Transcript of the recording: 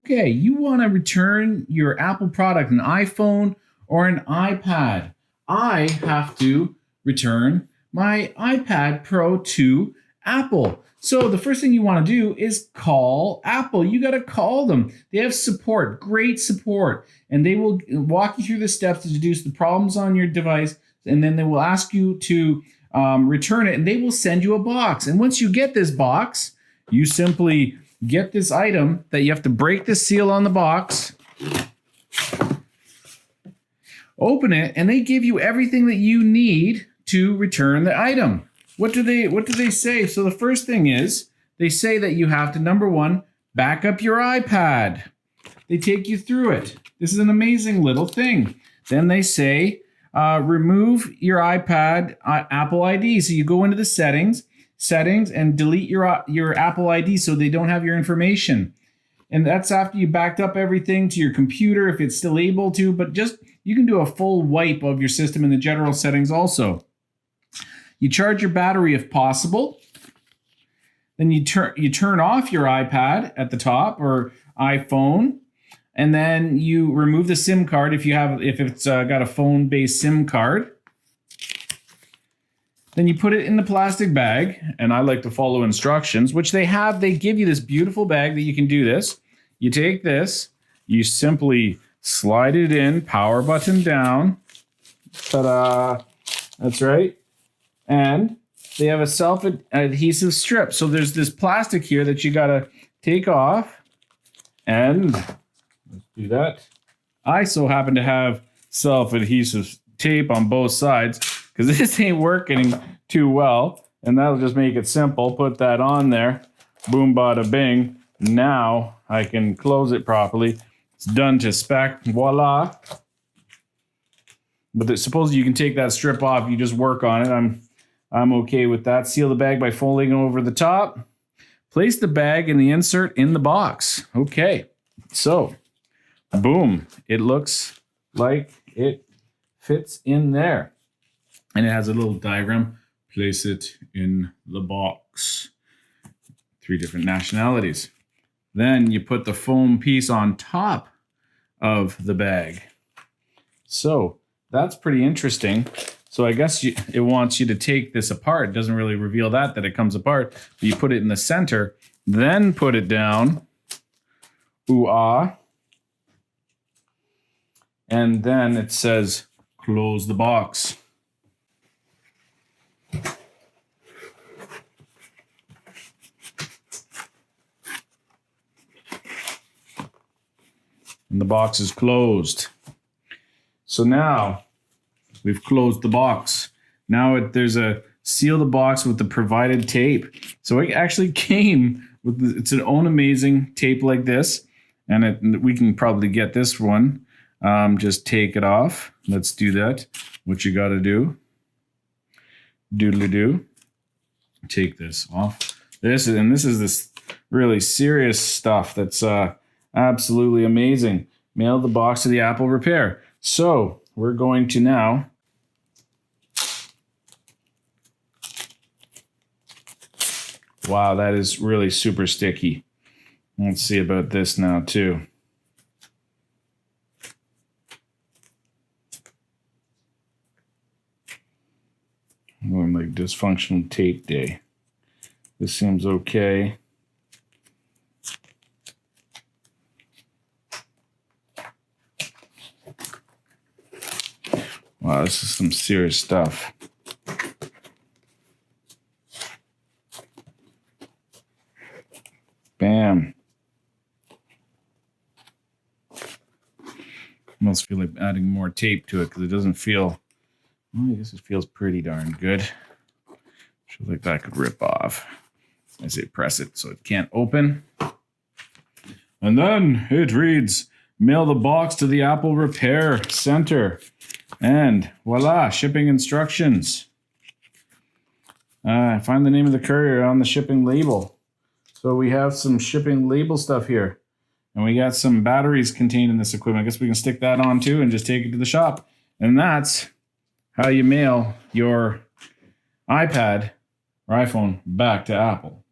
Okay, you want to return your Apple product, an iPhone or an iPad. I have to return my iPad Pro to Apple. So the first thing you want to do is call Apple. You got to call them. They have support, great support, and they will walk you through the steps to deduce the problems on your device, and then they will ask you to return it, and they will send you a box. And once you get this box, you simply get this item that you have to break the seal on the box, open it, and they give you everything that you need to return the item. What do they say? So the first thing is they say that you have to, number one, back up your iPad. They take you through it. This is an amazing little thing. Then they say remove your iPad Apple ID. So you go into the settings and delete your Apple ID so they don't have your information. And that's after you backed up everything to your computer if it's still able to, but just you can do a full wipe of your system in the general settings also. You charge your battery if possible. Then you turn off your iPad at the top or iPhone, and then you remove the SIM card if it's got a phone-based SIM card. Then you put it in the plastic bag, and I like to follow instructions, which they have. They give you this beautiful bag that you can do this. You take this, you simply slide it in, power button down. Ta-da! That's right. And they have a self-adhesive strip. So there's this plastic here that you gotta take off. And let's do that. I so happen to have self-adhesive tape on both sides, because this ain't working too well. And that'll just make it simple. Put that on there. Boom, bada, bing. Now I can close it properly. It's done to spec. Voila. But suppose you can take that strip off. You just work on it. I'm okay with that. Seal the bag by folding over the top. Place the bag and the insert in the box. Okay. So, boom. It looks like it fits in there. And it has a little diagram. Place it in the box. 3 different nationalities. Then you put the foam piece on top of the bag. So that's pretty interesting. So I guess it wants you to take this apart. It doesn't really reveal that it comes apart. But you put it in the center, then put it down. Ooh-ah. And then it says, close the box. And the box is closed. So now we've closed the box. Now there's a seal the box with the provided tape. So it actually came with it's an own amazing tape like this. And we can probably get this one. Just take it off. Let's do that. What you got to do. Doodly-doo. Take this off. This is this really serious stuff that's absolutely amazing. Mail the box to the Apple Repair. So we're going to now wow, that is really super sticky. Let's see about this now too. Going like dysfunctional tape day. This seems okay. Wow, this is some serious stuff. Bam. Almost feel like adding more tape to it because it doesn't feel, well, I guess it feels pretty darn good. Feels like that could rip off. I say press it so it can't open. And then it reads, mail the box to the Apple Repair Center. And voila, shipping instructions. Find the name of the courier on the shipping label. So we have some shipping label stuff here. And we got some batteries contained in this equipment. I guess we can stick that on too and just take it to the shop. And that's how you mail your iPad or iPhone back to Apple.